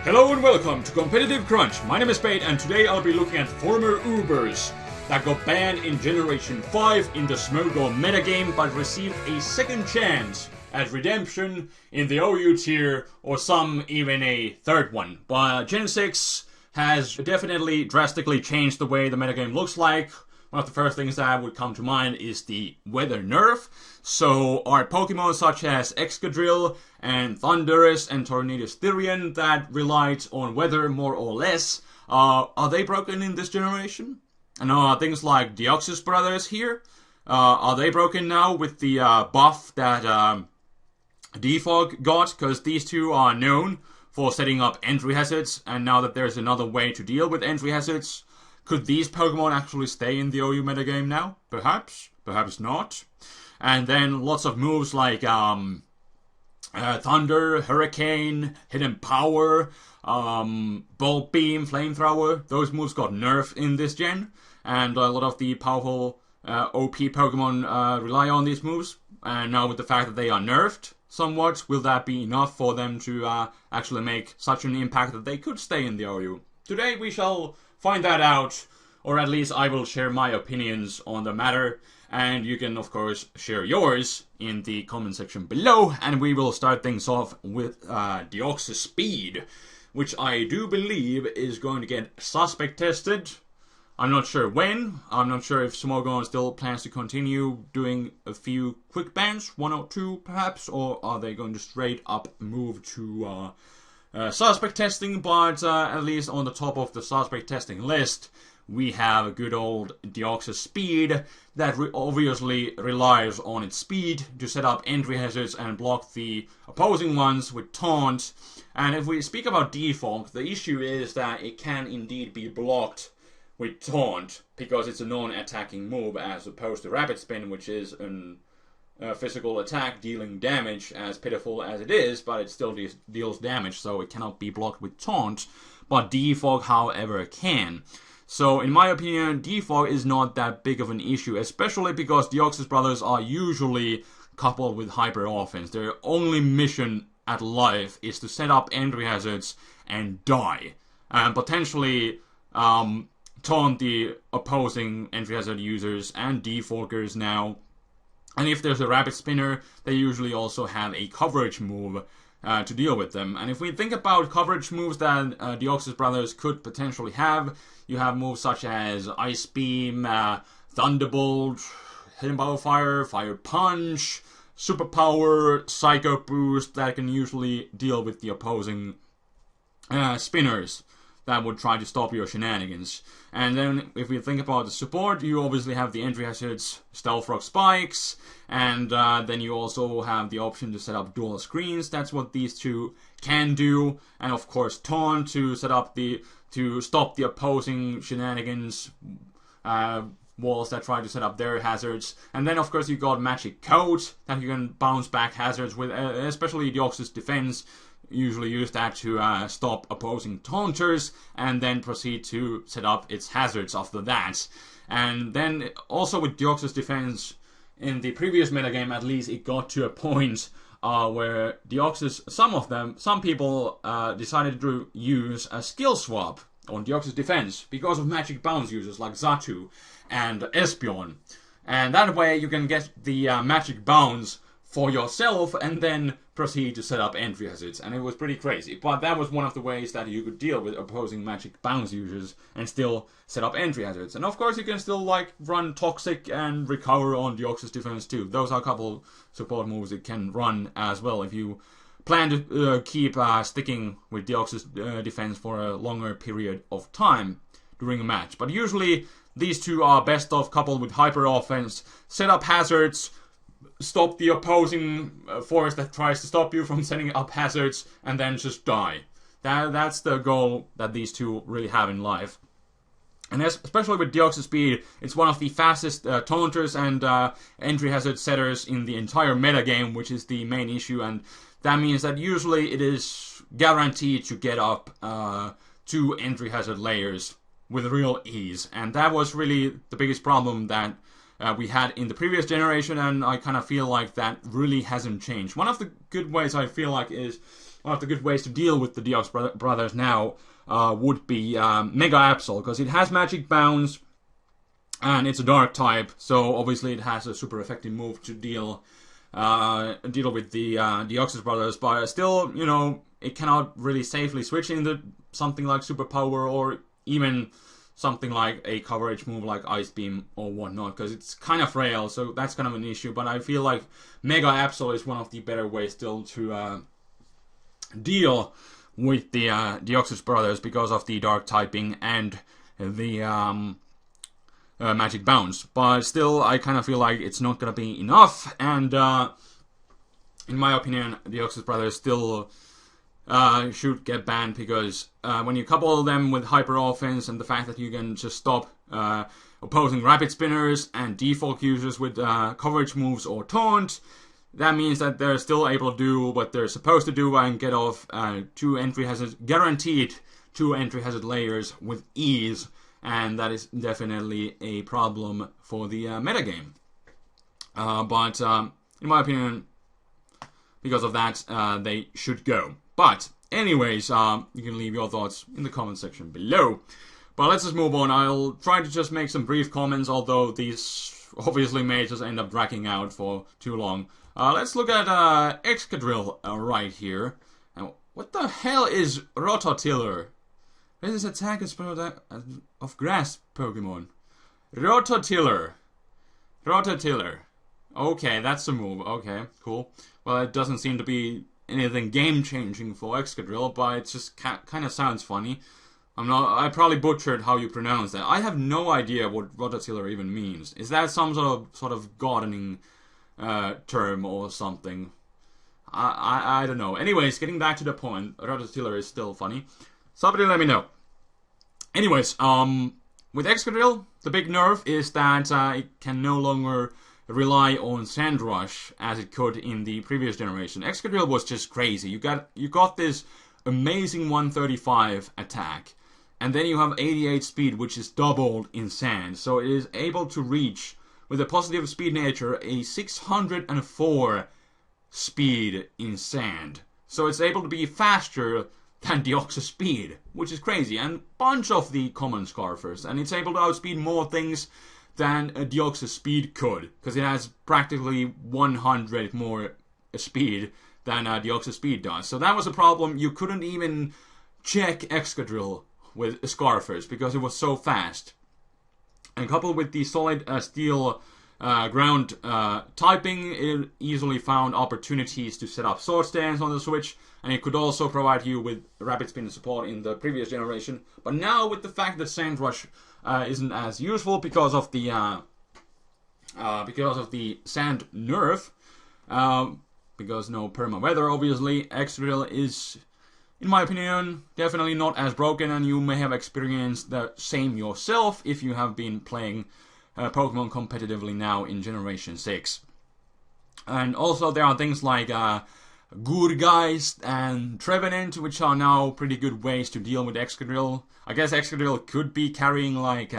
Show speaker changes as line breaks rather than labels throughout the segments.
Hello and welcome to Competitive Crunch. My name is Spade and today I'll be looking at former UBERS that got banned in Generation 5 in the Smogon metagame but received a second chance at redemption in the OU tier, or some even a third one. But Genesect has definitely drastically changed the way the metagame looks like. One of the first things that would come to mind is the weather nerf. So our Pokemon such as Excadrill and Thundurus and Tornadus-T that relied on weather more or less, are they broken in this generation? And things like Deoxys brothers here, are they broken now with the buff that Defog got? Because these two are known for setting up entry hazards, and now that there's another way to deal with entry hazards, could these Pokemon actually stay in the OU metagame now? Perhaps. Perhaps not. And then lots of moves like Thunder, Hurricane, Hidden Power, Bolt Beam, Flamethrower. Those moves got nerfed in this gen. And a lot of the powerful OP Pokemon rely on these moves. And now with the fact that they are nerfed somewhat, will that be enough for them to actually make such an impact that they could stay in the OU? Today we shall find that out, or at least I will share my opinions on the matter, and you can of course share yours in the comment section below, and we will start things off with Deoxys-Speed, which I do believe is going to get suspect tested. I'm not sure when. I'm not sure if Smogon still plans to continue doing a few quick bans, 1 or 2 perhaps, or are they going to straight up move to suspect testing. But at least on the top of the suspect testing list, we have a good old Deoxys-Speed that obviously relies on its speed to set up entry hazards and block the opposing ones with taunt. And if we speak about defog, the issue is that it can indeed be blocked with taunt because it's a non-attacking move as opposed to rapid spin, which is an physical attack dealing damage, as pitiful as it is, but it still deals damage, so it cannot be blocked with taunt. But defog, however, can. So in my opinion, defog is not that big of an issue, especially because Deoxys brothers are usually coupled with hyper offense. Their only mission at life is to set up entry hazards and die, and potentially taunt the opposing entry hazard users and defoggers now. And if there's a rapid spinner, they usually also have a coverage move to deal with them. And if we think about coverage moves that Deoxys brothers could potentially have, you have moves such as Ice Beam, Thunderbolt, Hidden Power Fire, Fire Punch, Superpower, Psycho Boost that can usually deal with the opposing spinners that would try to stop your shenanigans. And then if we think about the support, you obviously have the entry hazards, Stealth Rock Spikes, and then you also have the option to set up dual screens. That's what these two can do. And of course taunt to set up to stop the opposing shenanigans, walls that try to set up their hazards. And then of course you got Magic Coat that you can bounce back hazards with, especially Deoxys defense. Usually use that to stop opposing taunters, and then proceed to set up its hazards after that. And then also with Deoxys defense, in the previous metagame at least, it got to a point where Deoxys, some people decided to use a skill swap on Deoxys defense because of magic bounce users like Xatu and Espeon. And that way you can get the magic bounce for yourself and then proceed to set up entry hazards, and it was pretty crazy. But that was one of the ways that you could deal with opposing magic bounce users and still set up entry hazards. And of course you can still like run Toxic and recover on Deoxys defense too. Those are a couple support moves it can run as well if you plan to keep sticking with Deoxys defense for a longer period of time during a match. But usually these two are best of coupled with hyper offense, set up hazards, stop the opposing force that tries to stop you from setting up hazards, and then just die. That's the goal that these two really have in life. And especially with Deoxys-Speed, it's one of the fastest taunters and entry hazard setters in the entire metagame, which is the main issue, and that means that usually it is guaranteed to get up 2 entry hazard layers with real ease. And that was really the biggest problem that we had in the previous generation, and I kind of feel like that really hasn't changed. One of the good ways I feel like is one of the good ways to deal with the Deoxys brothers now would be Mega Absol, because it has Magic Bounce, and it's a Dark type, so obviously it has a super effective move to deal with the Deoxys brothers, but still, you know, it cannot really safely switch into something like Superpower or even something like a coverage move like Ice Beam or whatnot, because it's kind of frail, so that's kind of an issue. But I feel like Mega Absol is one of the better ways still to deal with the Deoxys brothers because of the Dark typing and the Magic Bounce. But still, I kind of feel like it's not going to be enough, and in my opinion, Deoxys brothers still should get banned, because when you couple them with hyper offense and the fact that you can just stop opposing rapid spinners and default users with coverage moves or taunt, that means that they're still able to do what they're supposed to do and get off guaranteed 2 entry hazard layers with ease, and that is definitely a problem for the metagame. But in my opinion, because of that, they should go. But anyways, you can leave your thoughts in the comment section below. But let's just move on. I'll try to just make some brief comments, although these obviously may just end up dragging out for too long. Let's look at Excadrill right here. Now, what the hell is Rototiller? This attack is of grass Pokemon. Rototiller. Okay, that's a move. Okay, cool. Well, it doesn't seem to be anything game-changing for Excadrill, but it just kind of sounds funny. I probably butchered how you pronounce that. I have no idea what Rototiller even means. Is that some sort of gardening term or something? I don't know. Anyways, getting back to the point, Rototiller is still funny. Somebody let me know. Anyways, with Excadrill, the big nerf is that it can no longer rely on Sand Rush as it could in the previous generation. Excadrill was just crazy. You got this amazing 135 attack, and then you have 88 speed, which is doubled in Sand. So it is able to reach, with a positive speed nature, a 604 speed in Sand. So it's able to be faster than Deoxys-Speed, which is crazy, and bunch of the common Scarfers, and it's able to outspeed more things than a Deoxys-Speed could, because it has practically 100 more speed than Deoxys-Speed does. So that was a problem. You couldn't even check Excadrill with Scarfers because it was so fast. And coupled with the solid steel ground typing, it easily found opportunities to set up Sword Stance on the Switch, and it could also provide you with rapid spin support in the previous generation. But now, with the fact that Sand Rush isn't as useful because of the sand nerf, because no perma weather, obviously, Excadrill is, in my opinion, definitely not as broken, and you may have experienced the same yourself if you have been playing Pokemon competitively now in Generation 6. And also there are things like Gourgeist and Trevenant, which are now pretty good ways to deal with Excadrill. I guess Excadrill could be carrying like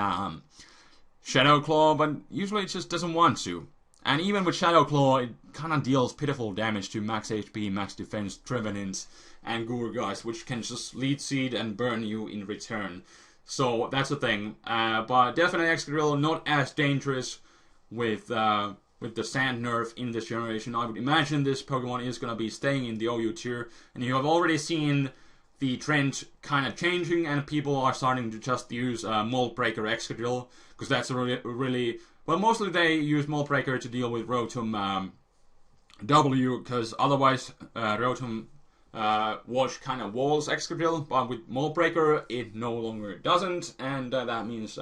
Shadow Claw, but usually it just doesn't want to. And even with Shadow Claw, it kind of deals pitiful damage to max HP, max defense, Trevenant, and Gourgeist, which can just lead seed and burn you in return. So that's the thing. But definitely Excadrill not as dangerous with the Sand nerf in this generation. I would imagine this Pokemon is going to be staying in the OU tier, and you have already seen the trend kind of changing, and people are starting to just use Mold Breaker Excadrill, because that's a really well, mostly they use Mold Breaker to deal with Rotom W, because otherwise Rotom Wash kind of walls Excadrill, but with Mold Breaker it no longer doesn't, and that means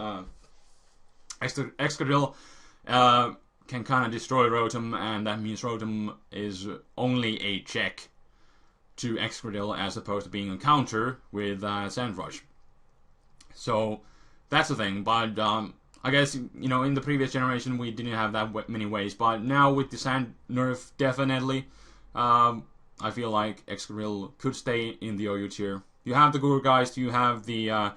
Excadrill can kind of destroy Rotom, and that means Rotom is only a check to Excadrill as opposed to being a counter with Sand Rush. So that's the thing, but I guess, you know, in the previous generation we didn't have that many ways, but now with the Sand nerf, definitely, I feel like Excadrill could stay in the OU tier. You have the Gourgeist, you have the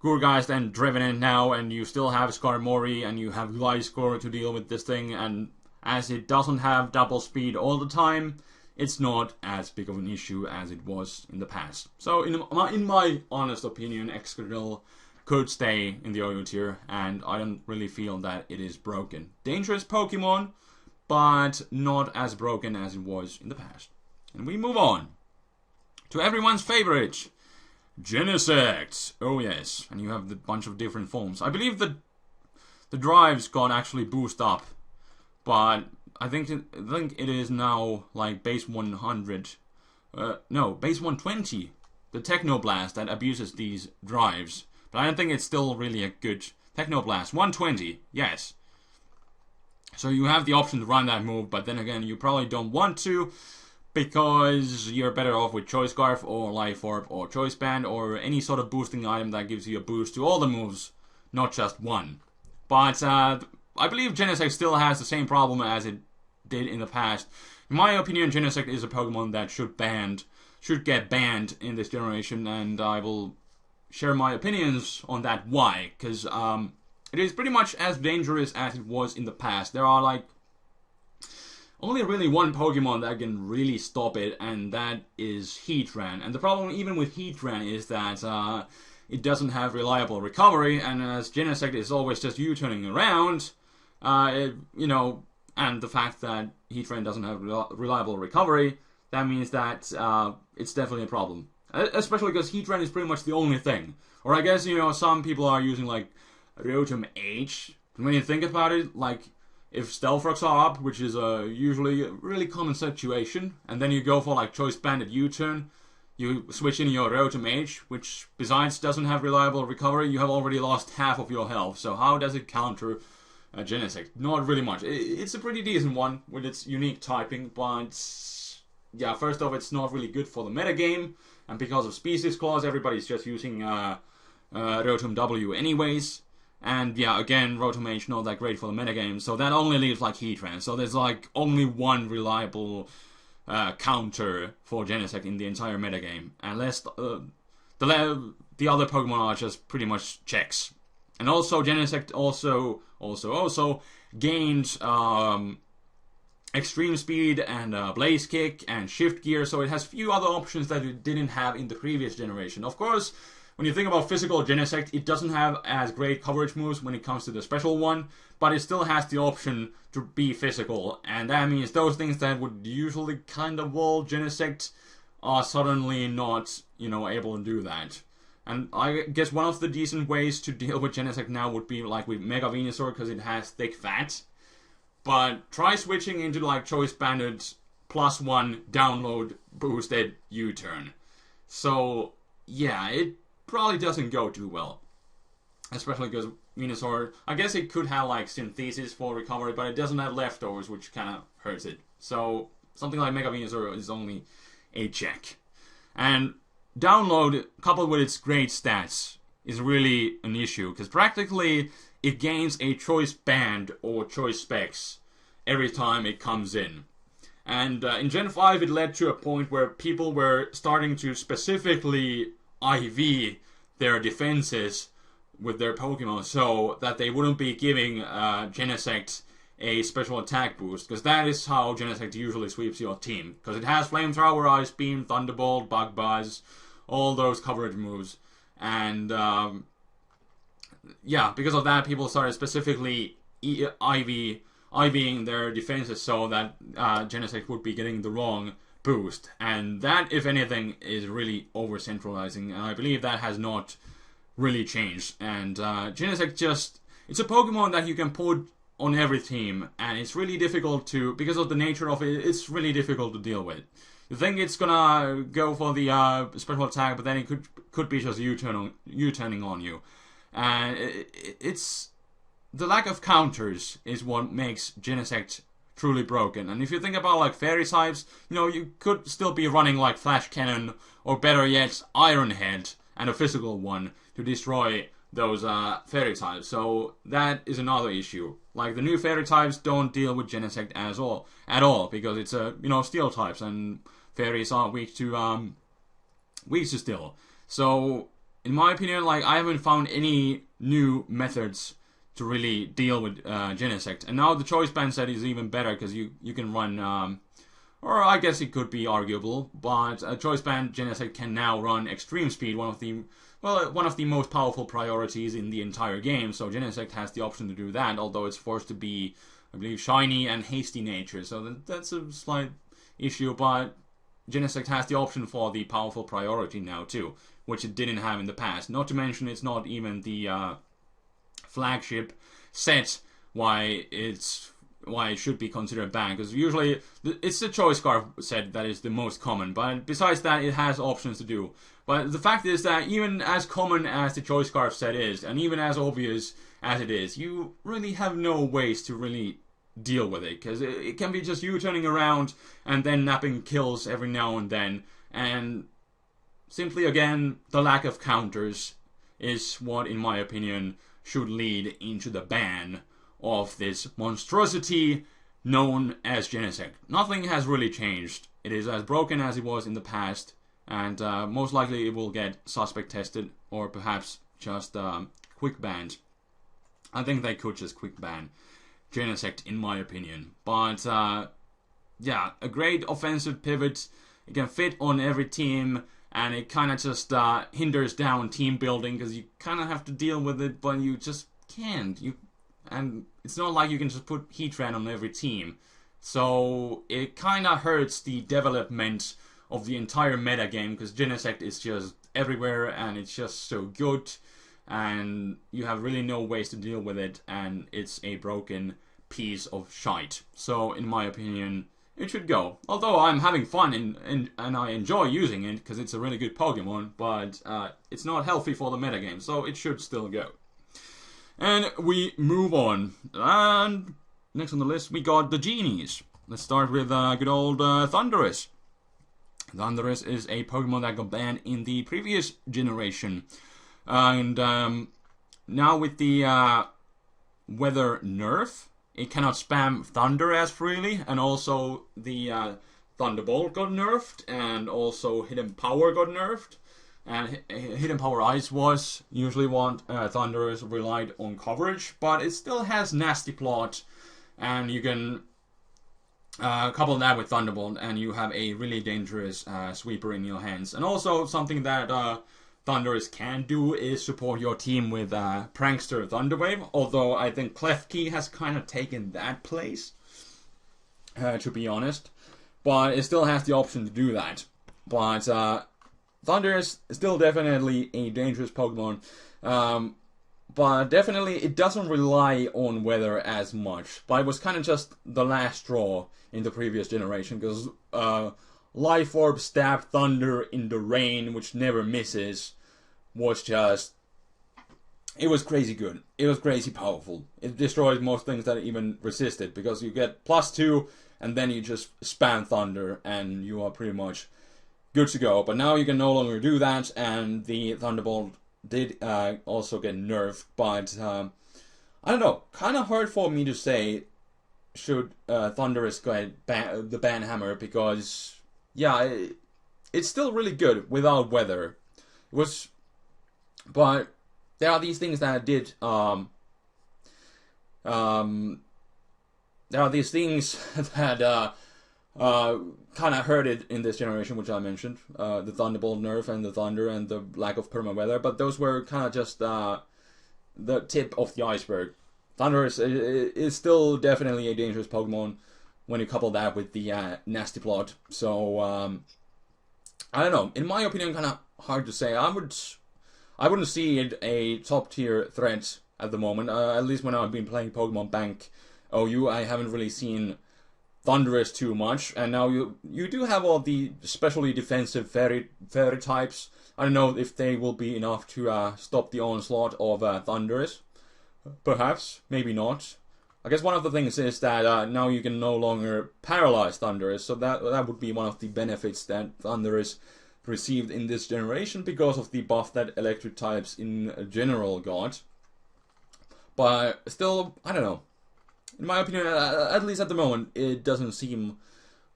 Gourgeist and Trevenant now, and you still have Skarmory, and you have Gliscor to deal with this thing, and as it doesn't have double speed all the time, it's not as big of an issue as it was in the past. So in my honest opinion, Excadrill could stay in the OU tier, and I don't really feel that it is broken. Dangerous Pokemon, but not as broken as it was in the past. And we move on to everyone's favorite, Genesect. Oh yes, and you have the bunch of different forms. I believe the drives got actually boosted up, but I think it is now like base 100. No, base 120. The Technoblast that abuses these drives. But I don't think it's still really a good Technoblast. 120, yes. So you have the option to run that move, but then again, you probably don't want to, because you're better off with Choice Scarf or Life Orb or Choice Band or any sort of boosting item that gives you a boost to all the moves, not just one. But I believe Genesect still has the same problem as it did in the past. In my opinion, Genesect is a Pokemon that should get banned in this generation, and I will share my opinions on that why, because it is pretty much as dangerous as it was in the past. There are like only really one Pokemon that can really stop it, and that is Heatran. And the problem even with Heatran is that it doesn't have reliable recovery, and as Genesect is always just U-turning around, you know, and the fact that Heatran doesn't have reliable recovery, that means that it's definitely a problem. Especially because Heatran is pretty much the only thing. Or I guess, you know, some people are using, like, Rotom H. When you think about it, like, if Stealth Rocks are up, which is usually a really common situation, and then you go for, like, Choice Banded U-turn, you switch in your Rotom H, which, besides doesn't have reliable recovery, you have already lost half of your health. So how does it counter Genesect? Not really much. It's a pretty decent one with its unique typing, but yeah, first off, it's not really good for the metagame. And because of Species Clause, everybody's just using Rotom W anyways. And yeah, again, Rotom H not that great for the metagame, so that only leaves like Heatran. So there's like only one reliable counter for Genesect in the entire metagame. Unless the other Pokemon are just pretty much checks. And also, Genesect also gained Extreme Speed and Blaze Kick and Shift Gear, so it has few other options that it didn't have in the previous generation. Of course, when you think about physical Genesect, it doesn't have as great coverage moves when it comes to the special one, but it still has the option to be physical, and that means those things that would usually kind of wall Genesect are suddenly not, you know, able to do that. And I guess one of the decent ways to deal with Genesect now would be like with Mega Venusaur, because it has thick fat. But try switching into like Choice Banded +1 download boosted U-turn. So yeah, it probably doesn't go too well. Especially because Venusaur, I guess it could have like Synthesis for recovery, but it doesn't have Leftovers, which kind of hurts it. So something like Mega Venusaur is only a check. And download, coupled with its great stats, is really an issue, because practically it gains a Choice Band or Choice Specs every time it comes in. And in Gen 5 it led to a point where people were starting to specifically IV their defenses with their Pokemon so that they wouldn't be giving Genesect a special attack boost, because that is how Genesect usually sweeps your team. Because it has Flamethrower, Ice Beam, Thunderbolt, Bug Buzz, all those coverage moves. And yeah, because of that, people started specifically IVing their defenses so that Genesect would be getting the wrong boost. And that, if anything, is really over-centralizing. And I believe that has not really changed. And Genesect just... It's a Pokemon that you can put on every team. And it's really difficult to... Because of the nature of it, it's really difficult to deal with. You think it's gonna go for the special attack, but then it could be just U-turning on you. And it's... The lack of counters is what makes Genesect truly broken. And if you think about like Fairy types, you know, you could still be running like Flash Cannon, or better yet, Iron Head, and a physical one to destroy those Fairy types. So that is another issue. Like the new Fairy types don't deal with Genesect at all, because it's Steel types, and Fairies are weak to Steel. So in my opinion, like I haven't found any new methods to really deal with Genesect. And now the Choice Band set is even better, because you can run Or I guess it could be arguable, but Choice Band Genesect can now run Extreme Speed, one of the most powerful priorities in the entire game, so Genesect has the option to do that, although it's forced to be, I believe, shiny and hasty nature, so that's a slight issue, but Genesect has the option for the powerful priority now too, which it didn't have in the past. Not to mention it's not even the flagship set why it should be considered banned, because usually it's the Choice Scarf set that is the most common, but besides that it has options to do. But the fact is that even as common as the Choice Scarf set is, and even as obvious as it is, you really have no ways to really deal with it, because it can be just you turning around and then napping kills every now and then, and simply again the lack of counters is what, in my opinion, should lead into the ban of this monstrosity known as Genesect. Nothing has really changed. It is as broken as it was in the past, and most likely it will get suspect tested, or perhaps just quick banned. I think they could just quick ban Genesect, in my opinion. But yeah, a great offensive pivot. It can fit on every team, and it kind of just hinders down team building, because you kind of have to deal with it, but you just can't. And it's not like you can just put Heatran on every team. So it kind of hurts the development of the entire meta game, because Genesect is just everywhere and it's just so good, and you have really no ways to deal with it, and it's a broken piece of shite. So in my opinion, it should go. Although I'm having fun and I enjoy using it because it's a really good Pokemon, but it's not healthy for the metagame, so it should still go. And we move on. And next on the list, we got the Genies. Let's start with good old Thundurus. Thundurus is a Pokemon that got banned in the previous generation. And now with the weather nerf, it cannot spam Thunder as freely, and also the Thunderbolt got nerfed, and also Hidden Power got nerfed. And Hidden Power Ice was usually what Thundurus relied on coverage, but it still has Nasty Plot, and you can couple that with Thunderbolt, and you have a really dangerous sweeper in your hands. And also something that Thundurus can do is support your team with Prankster Thunderwave, although I think Klefki has kind of taken that place, to be honest. But it still has the option to do that. But Thundurus is still definitely a dangerous Pokemon, but definitely it doesn't rely on weather as much. But it was kind of just the last straw in the previous generation, because Life Orb Stab Thunder in the rain, which never misses, was just... it was crazy good. It was crazy powerful. It destroys most things that even resisted, because you get +2, and then you just spam Thunder, and you are pretty much good to go. But now you can no longer do that, and the Thunderbolt did also get nerfed, but I don't know, kind of hard for me to say should Thundurus get the Banhammer, because yeah, it's still really good without weather. It was, but there are these things that did there are these things that kind of hurt it in this generation, which I mentioned. The Thunderbolt nerf and the Thunder and the lack of perma-weather, but those were kind of just the tip of the iceberg. Thundurus is still definitely a dangerous Pokemon when you couple that with the Nasty Plot. So, I don't know. In my opinion, kind of hard to say. I wouldn't see it a top-tier threat at the moment. At least when I've been playing Pokemon Bank OU, I haven't really seen Thundurus too much, and now you do have all the especially defensive fairy types. I don't know if they will be enough to stop the onslaught of Thundurus. Perhaps, maybe not. I guess one of the things is that now you can no longer paralyze Thundurus, so that would be one of the benefits that Thundurus received in this generation, because of the buff that electric types in general got. But still, I don't know. In my opinion, at least at the moment, it doesn't seem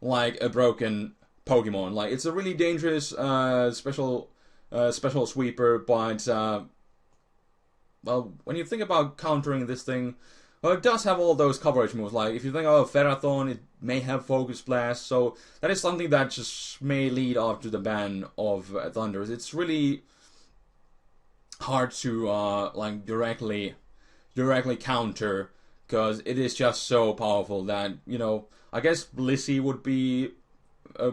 like a broken Pokemon. Like, it's a really dangerous special sweeper, but well, when you think about countering this thing, Well, it does have all those coverage moves. Like, if you think of Ferrothorn, it may have Focus Blast. So, that is something that just may lead up to the ban of Thundurus. It's really hard to, like, directly counter, because it is just so powerful that, you know, I guess Blissey would be a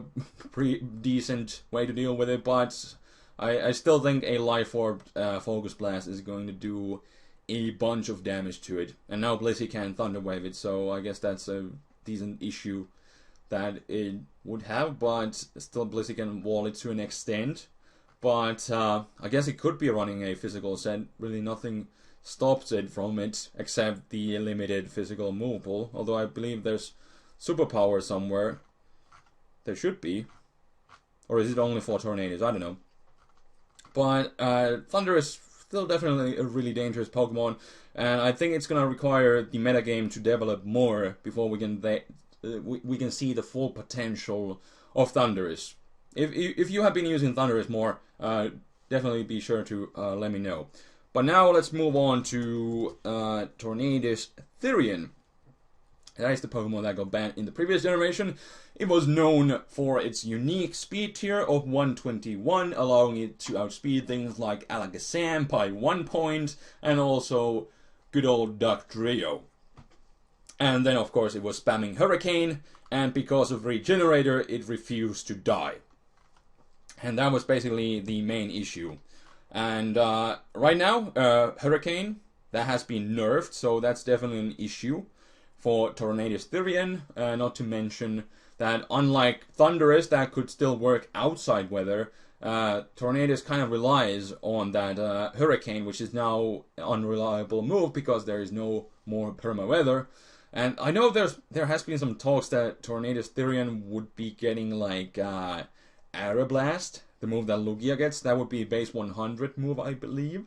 pretty decent way to deal with it, but I still think a Life Orb Focus Blast is going to do a bunch of damage to it. And now Blissey can Thunder Wave it, so I guess that's a decent issue that it would have, but still Blissey can wall it to an extent. But I guess it could be running a physical set. Really nothing stops it from it, except the limited physical move pool. Although I believe there's superpower somewhere. There should be. Or is it only for Tornadus? I don't know. But Thunder is still definitely a really dangerous Pokemon, and I think it's gonna require the metagame to develop more before we can see the full potential of Thundurus. If you have been using Thundurus more, definitely be sure to let me know. But now let's move on to Tornadus-T. That is the Pokemon that got banned in the previous generation. It was known for its unique speed tier of 121, allowing it to outspeed things like Alakazam by 1 point, and also good old Ductrio. And then, of course, it was spamming Hurricane, and because of Regenerator, it refused to die. And that was basically the main issue. And right now, Hurricane, that has been nerfed, so that's definitely an issue for Tornadus-T, not to mention that unlike Thundurus, that could still work outside weather, Tornadus kind of relies on that Hurricane, which is now an unreliable move because there is no more perma-weather. And I know there has been some talks that Tornadus-T would be getting like Aeroblast, the move that Lugia gets. That would be a base 100 move, I believe.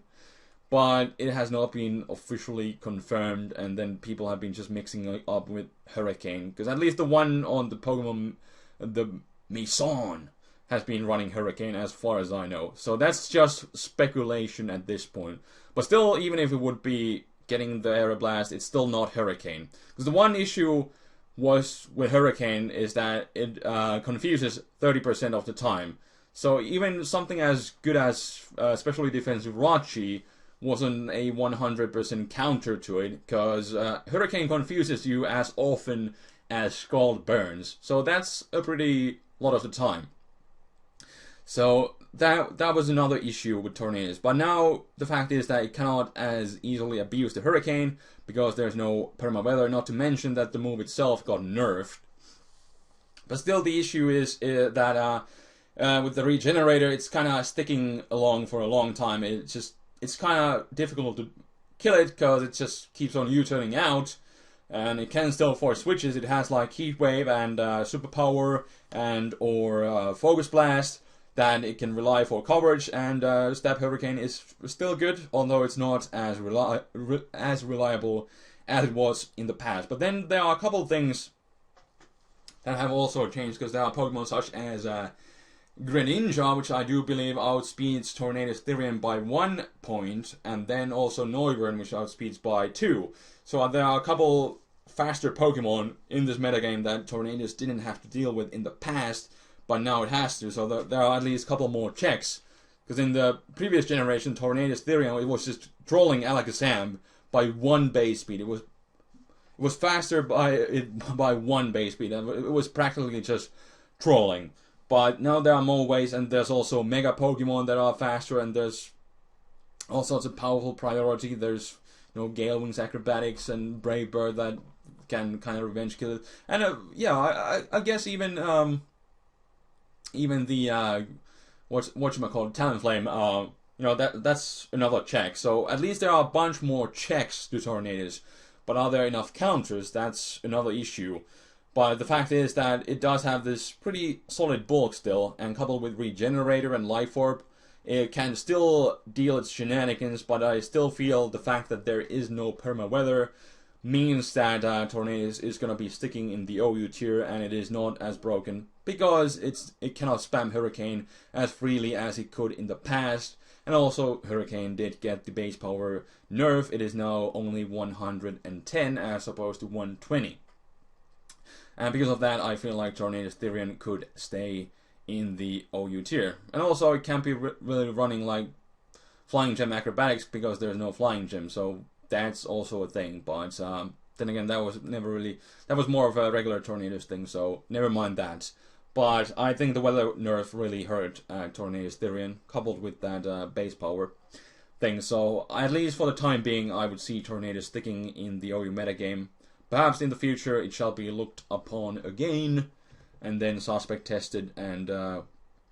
But it has not been officially confirmed, and then people have been just mixing it up with Hurricane. Because at least the one on the Pokemon, the Maison, has been running Hurricane as far as I know. So that's just speculation at this point. But still, even if it would be getting the Aeroblast, it's still not Hurricane. Because the one issue was with Hurricane is that it confuses 30% of the time. So even something as good as specially defensive Rachi wasn't a 100% counter to it, because Hurricane confuses you as often as Scald burns. So that's a pretty lot of the time. So that was another issue with Tornadus. But now the fact is that it cannot as easily abuse the Hurricane because there's no perma-weather, not to mention that the move itself got nerfed. But still the issue is that with the Regenerator, it's kind of sticking along for a long time. It's kind of difficult to kill it because it just keeps on U-turning out, and it can still force switches. It has like Heat Wave and Superpower and or Focus Blast that it can rely for coverage, and Step Hurricane is still good, although it's not as reliable as it was in the past. But then there are a couple of things that have also changed, because there are Pokemon such as Greninja, which I do believe outspeeds Tornadus-T by 1 point, and then also Noivern, which outspeeds by 2. So there are a couple faster Pokemon in this metagame that Tornadus didn't have to deal with in the past, but now it has to. So there are at least a couple more checks. Because in the previous generation, Tornadus-T, it was just trolling Alakazam by 1 base speed. It was faster by 1 base speed, and it was practically just trolling. But now there are more ways, and there's also Mega Pokemon that are faster, and there's all sorts of powerful priority. There's, you know, Gale Wings Acrobatics and Brave Bird that can kind of revenge kill it. And yeah, I guess even the whatchamacallit, Talonflame, you know, that's another check. So at least there are a bunch more checks to Tornadus. But are there enough counters? That's another issue. But the fact is that it does have this pretty solid bulk still, and coupled with Regenerator and Life Orb, it can still deal its shenanigans, but I still feel the fact that there is no perma-weather means that Tornadus is going to be sticking in the OU tier, and it is not as broken because it cannot spam Hurricane as freely as it could in the past. And also, Hurricane did get the base power nerf. It is now only 110 as opposed to 120. And because of that, I feel like Tornadus-T could stay in the OU tier. And also, it can't be really running like Flying Gem Acrobatics because there's no Flying Gem. So that's also a thing. But then again, that was never really... That was more of a regular Tornadus thing, so never mind that. But I think the weather nerf really hurt Tornadus-T, coupled with that base power thing. So at least for the time being, I would see Tornadus sticking in the OU metagame. Perhaps in the future it shall be looked upon again, and then suspect tested, and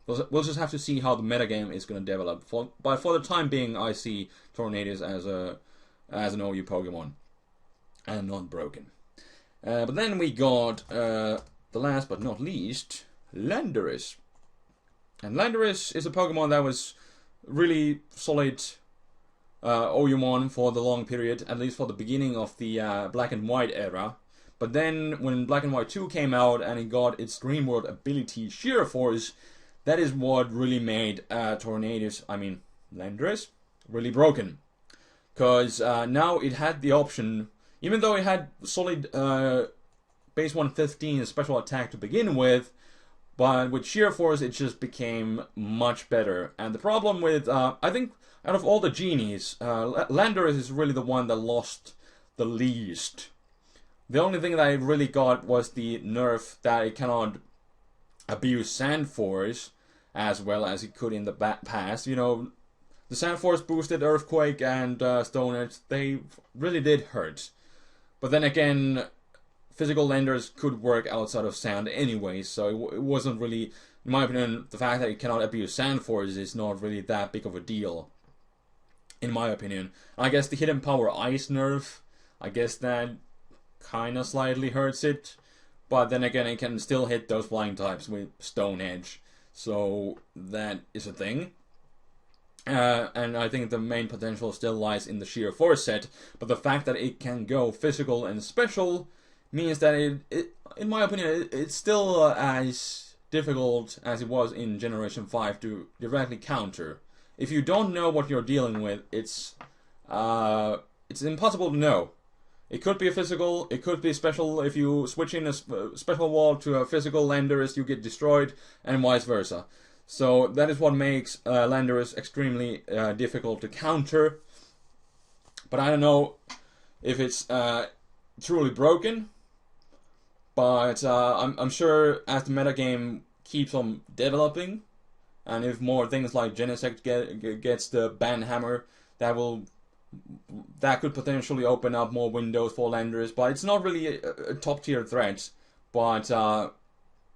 we'll just have to see how the metagame is going to develop. But for the time being, I see Tornadus as an OU Pokemon, and not broken. But then we got, the last but not least, Landorus. And Landorus is a Pokemon that was really solid OUmon for the long period, at least for the beginning of the Black and White era. But then when Black and White 2 came out and it got its Dream World ability Sheer Force, that is what really made Landorus really broken. Because now it had the option, even though it had solid base 115 special attack to begin with, but with Sheer Force it just became much better. And the problem with, I think out of all the genies, Landorus is really the one that lost the least. The only thing that it really got was the nerf that it cannot abuse Sand Force as well as it could in the past. You know, the Sand Force boosted Earthquake and Stone Edge, they really did hurt. But then again, physical Landorus could work outside of Sand anyway, so it wasn't really, in my opinion, the fact that it cannot abuse Sand Force is not really that big of a deal. In my opinion. I guess the Hidden Power Ice nerf, I guess that kinda slightly hurts it. But then again, it can still hit those flying types with Stone Edge. So that is a thing. And I think the main potential still lies in the Sheer Force set. But the fact that it can go physical and special means that it in my opinion, it's still as difficult as it was in Generation 5 to directly counter. If you don't know what you're dealing with, it's impossible to know. It could be a physical, it could be special. If you switch in a special wall to a physical Landorus, you get destroyed, and vice versa. So that is what makes Landorus extremely difficult to counter. But I don't know if it's truly broken. But I'm sure as the metagame keeps on developing, and if more things like Genesect gets the Banhammer, that could potentially open up more windows for Landorus. But it's not really a top tier threat. But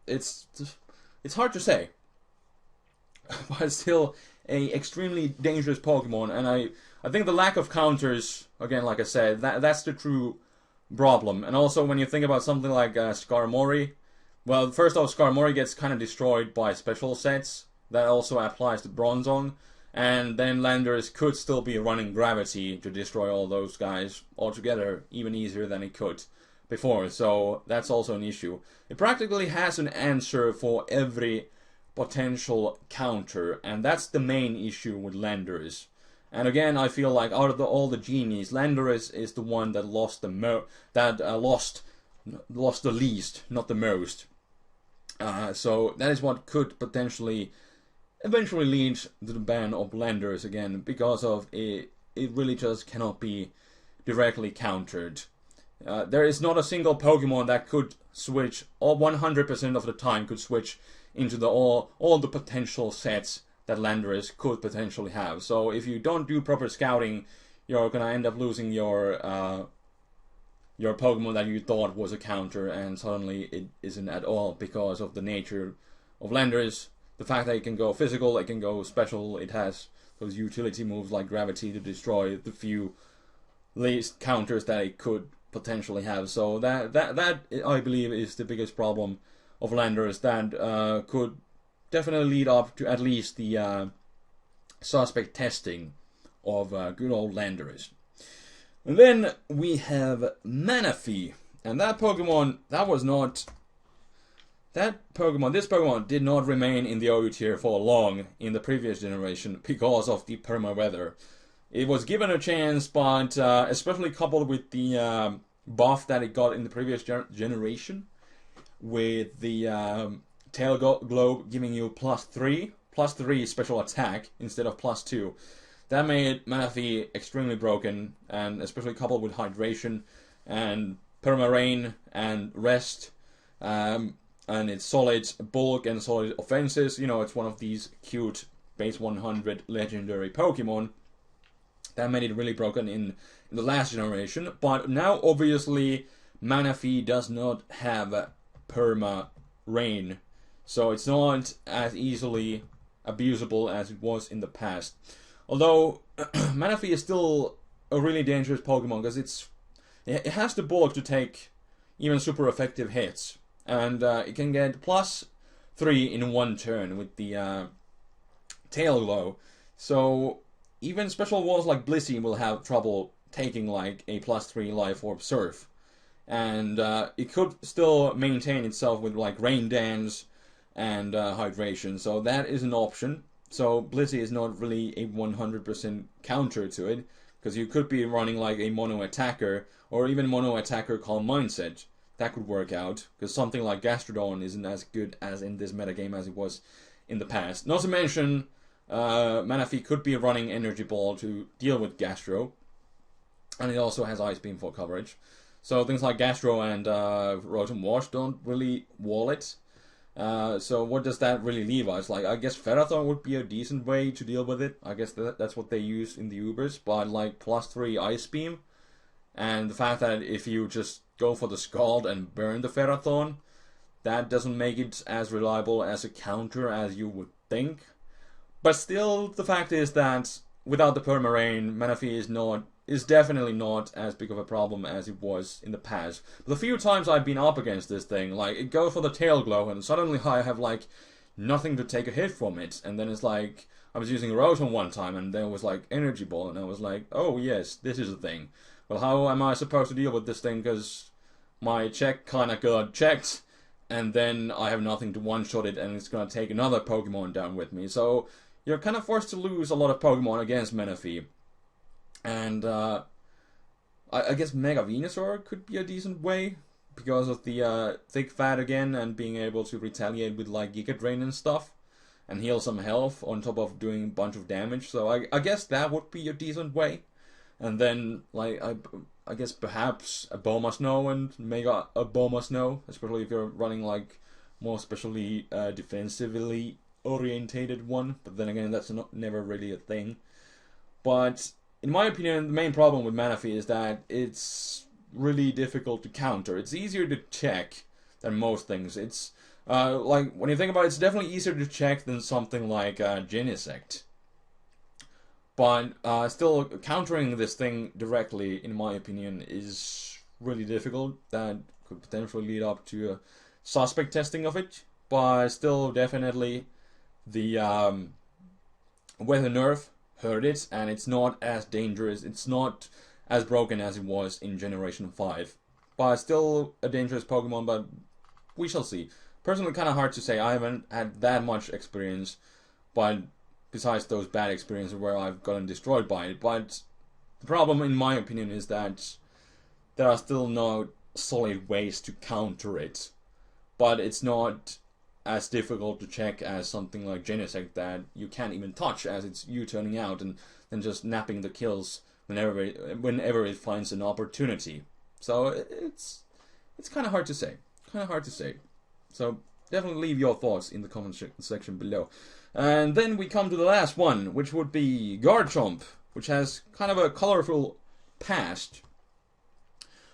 it's hard to say. But it's still a extremely dangerous Pokemon, and I think the lack of counters, again, like I said, that's the true problem. And also when you think about something like Skarmory, well, first off, Skarmory gets kind of destroyed by special sets. That also applies to Bronzong. And then Landorus could still be running Gravity to destroy all those guys altogether, even easier than it could before. So that's also an issue. It practically has an answer for every potential counter, and that's the main issue with Landorus. And again, I feel like out of all the genies, Landorus is the one that lost lost the least, not the most. So that is what could potentially eventually lead to the ban of Landorus again, because of it really just cannot be directly countered. There is not a single Pokemon that could switch, or 100% of the time could switch into all the potential sets that Landorus could potentially have. So if you don't do proper scouting, you're gonna end up losing your Pokemon that you thought was a counter, and suddenly it isn't at all because of the nature of Landorus. The fact that it can go physical, it can go special, it has those utility moves like Gravity to destroy the few least counters that it could potentially have. So that I believe is the biggest problem of Landorus that could definitely lead up to at least the suspect testing of good old Landorus. And then we have Manaphy, and that Pokemon, that was not this Pokemon did not remain in the OU tier for long in the previous generation because of the perma weather. It was given a chance, but especially coupled with the buff that it got in the previous generation, with the Tail Globe giving you +3 special attack instead of +2. That made Manaphy extremely broken, and especially coupled with hydration and perma-rain and rest, and its solid bulk and solid offenses. You know, it's one of these cute base 100 legendary Pokemon. That made it really broken in the last generation. But now, obviously, Manaphy does not have perma-rain, so it's not as easily abusable as it was in the past. Although Manaphy is still a really dangerous Pokemon because it has the bulk to take even super effective hits, and it can get +3 in one turn with the Tail Glow. So even special walls like Blissey will have trouble taking like a +3 Life Orb Surf, and it could still maintain itself with like Rain Dance and hydration, so that is an option. So Blissey is not really a 100% counter to it, because you could be running like a mono attacker, or even mono attacker Calm Mindset. That could work out, because something like Gastrodon isn't as good as in this metagame as it was in the past. Not to mention, Manaphy could be running Energy Ball to deal with Gastro, and it also has Ice Beam for coverage. So things like Gastro and Rotom Wash don't really wall it. So what does that really leave us? Like, I guess Ferrothorn would be a decent way to deal with it. I guess that's what they use in the UBERS. But like +3 Ice Beam, and the fact that if you just go for the Scald and burn the Ferrothorn, that doesn't make it as reliable as a counter as you would think. But still, the fact is that without the Permarain, Manaphy is definitely not as big of a problem as it was in the past. But the few times I've been up against this thing, like, it goes for the Tail Glow, and suddenly I have, like, nothing to take a hit from it. And then it's like, I was using Rotom one time, and there was, like, Energy Ball, and I was like, oh, yes, this is a thing. Well, how am I supposed to deal with this thing? Because my check kind of got checked, and then I have nothing to one-shot it, and it's going to take another Pokemon down with me. So you're kind of forced to lose a lot of Pokemon against Menifee. And I guess Mega Venusaur could be a decent way, because of the thick fat again, and being able to retaliate with like Giga Drain and stuff, and heal some health on top of doing a bunch of damage. So I guess that would be a decent way. And then, like, I guess perhaps a Bulmasnow and Mega a Bulmasnow, especially if you're running like more specially defensively orientated one. But then again, that's never really a thing. But in my opinion, the main problem with Manaphy is that it's really difficult to counter. It's easier to check than most things. It's like, when you think about it, it's definitely easier to check than something like Genesect. But still, countering this thing directly, in my opinion, is really difficult. That could potentially lead up to a suspect testing of it. But still, definitely, the weather nerf hurt it, and it's not as dangerous. It's not as broken as it was in Generation 5. But still a dangerous Pokemon, but we shall see. Personally, kind of hard to say. I haven't had that much experience, but besides those bad experiences where I've gotten destroyed by it. But the problem, in my opinion, is that there are still no solid ways to counter it. But it's not as difficult to check as something like Genesect that you can't even touch, as it's you turning out and then just napping the kills whenever it finds an opportunity. So it's kind of hard to say. So definitely leave your thoughts in the comment section below. And then we come to the last one, which would be Garchomp, which has kind of a colorful past.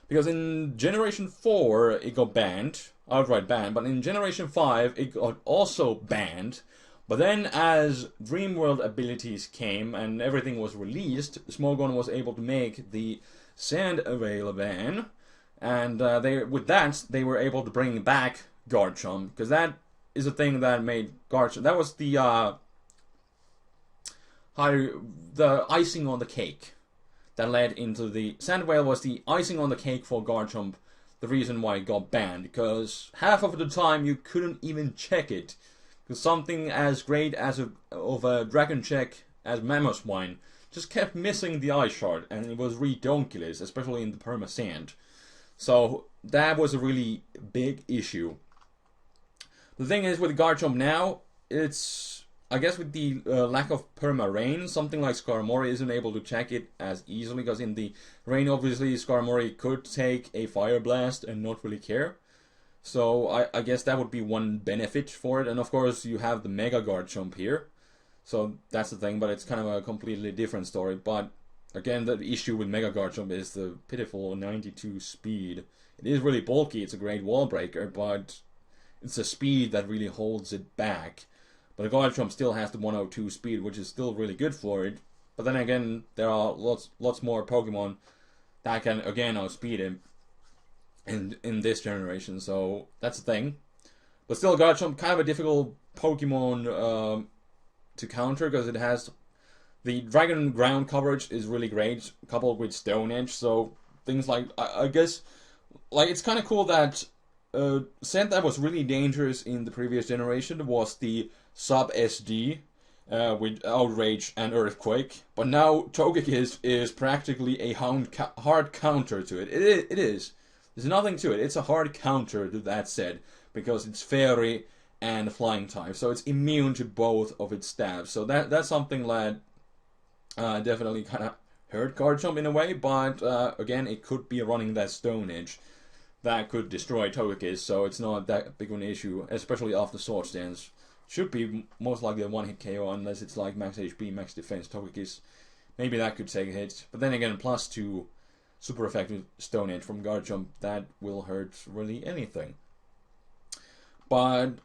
Because in Generation 4, it got banned, outright banned, but in Generation 5, it got also banned. But then, as Dream World abilities came and everything was released, Smogon was able to make the Sandveil ban, and with that, they were able to bring back Garchomp, because that is a thing that made Garchomp. That was the icing on the cake that led into the Sandveil was the icing on the cake for Garchomp the reason why it got banned, because half of the time you couldn't even check it. Because something as great as a dragon check as Mamoswine just kept missing the eye shard, and it was redonkulous, especially in the perma sand. So that was a really big issue. The thing is with Garchomp now, it's, I guess with the lack of perma rain, something like Skarmory isn't able to check it as easily, because in the rain obviously Skarmory could take a Fire Blast and not really care. So I guess that would be one benefit for it, and of course you have the Mega Garchomp here. So that's the thing, but it's kind of a completely different story. But again, the issue with Mega Garchomp is the pitiful 92 speed. It is really bulky, it's a great wall breaker, but it's the speed that really holds it back. But Garchomp still has the 102 speed, which is still really good for it. But then again, there are lots more Pokemon that can again outspeed him in this generation, so that's the thing. But still, Garchomp kind of a difficult Pokemon to counter, because it has the Dragon ground coverage is really great, coupled with Stone Edge. So things like I guess like it's kind of cool that scent that was really dangerous in the previous generation was the Sub SD with Outrage and Earthquake, but now Togekiss is practically a hard counter to it. It is. There's nothing to it. It's a hard counter to that said, because it's Fairy and Flying type, so it's immune to both of its stabs. So that's something that definitely kind of hurt Garchomp in a way, but again, it could be running that Stone Edge that could destroy Togekiss, so it's not that big of an issue, especially after Swords Dance. Should be most likely a one-hit KO unless it's like max HP, max defense Togekiss. Maybe that could take a hit, but then again, +2 super effective Stone Edge from Garchomp, that will hurt really anything. But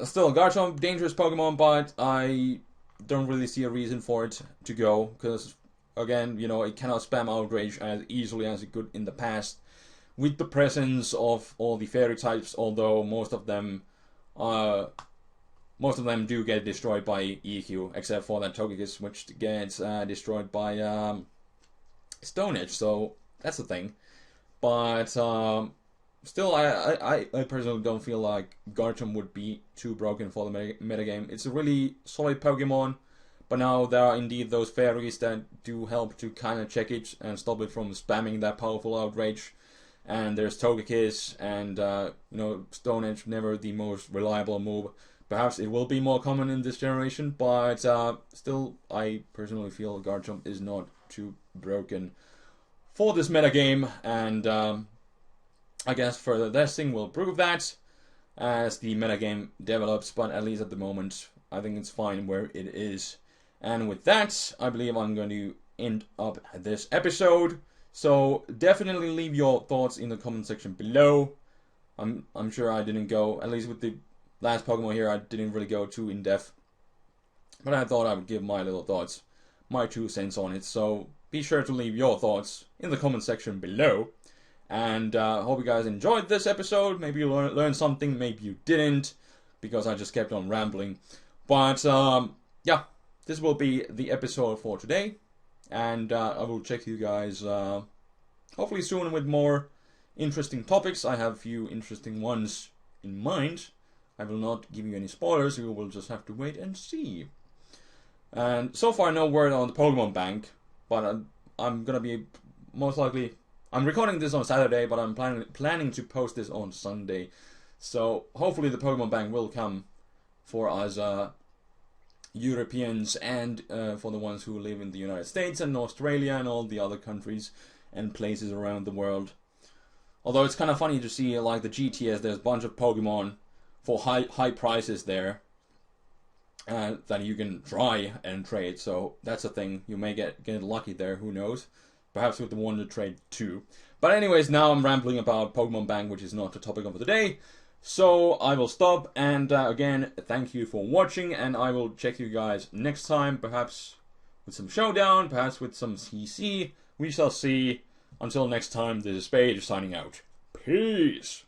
still, Garchomp, dangerous Pokemon, but I don't really see a reason for it to go, because again, you know, it cannot spam Outrage as easily as it could in the past with the presence of all the Fairy types, although most of them do get destroyed by EQ, except for that Togekiss, which gets destroyed by Stone Edge, so that's the thing. But still, I personally don't feel like Garchomp would be too broken for the metagame. It's a really solid Pokemon, but now there are indeed those fairies that do help to kind of check it and stop it from spamming that powerful Outrage. And there's Togekiss, and you know, Stone Edge, never the most reliable move. Perhaps it will be more common in this generation, but still, I personally feel Garchomp is not too broken for this metagame, and I guess further testing will prove that as the metagame develops, but at least at the moment, I think it's fine where it is. And with that, I believe I'm going to end up this episode. So definitely leave your thoughts in the comment section below. I'm sure I didn't go, at least with the last Pokemon here, I didn't really go too in-depth. But I thought I would give my little thoughts, my 2 cents on it. So be sure to leave your thoughts in the comment section below. And hope you guys enjoyed this episode. Maybe you learned something, maybe you didn't, because I just kept on rambling. But yeah, this will be the episode for today. And I will check you guys hopefully soon with more interesting topics. I have a few interesting ones in mind. I will not give you any spoilers, you will just have to wait and see. And so far no word on the Pokemon Bank, but I'm gonna be most likely, I'm recording this on Saturday, but I'm planning to post this on Sunday. So hopefully the Pokemon Bank will come for us Europeans, and for the ones who live in the United States and Australia and all the other countries and places around the world. Although it's kind of funny to see, like the GTS, there's a bunch of Pokemon for high prices there that you can try and trade. So that's a thing. You may get lucky there, who knows. Perhaps with the Wonder Trade too. But anyways, now I'm rambling about Pokemon Bank, which is not the topic of the day. So I will stop, and again, thank you for watching, and I will check you guys next time, perhaps with some Showdown, perhaps with some CC. We shall see. Until next time, this is Spade signing out. Peace!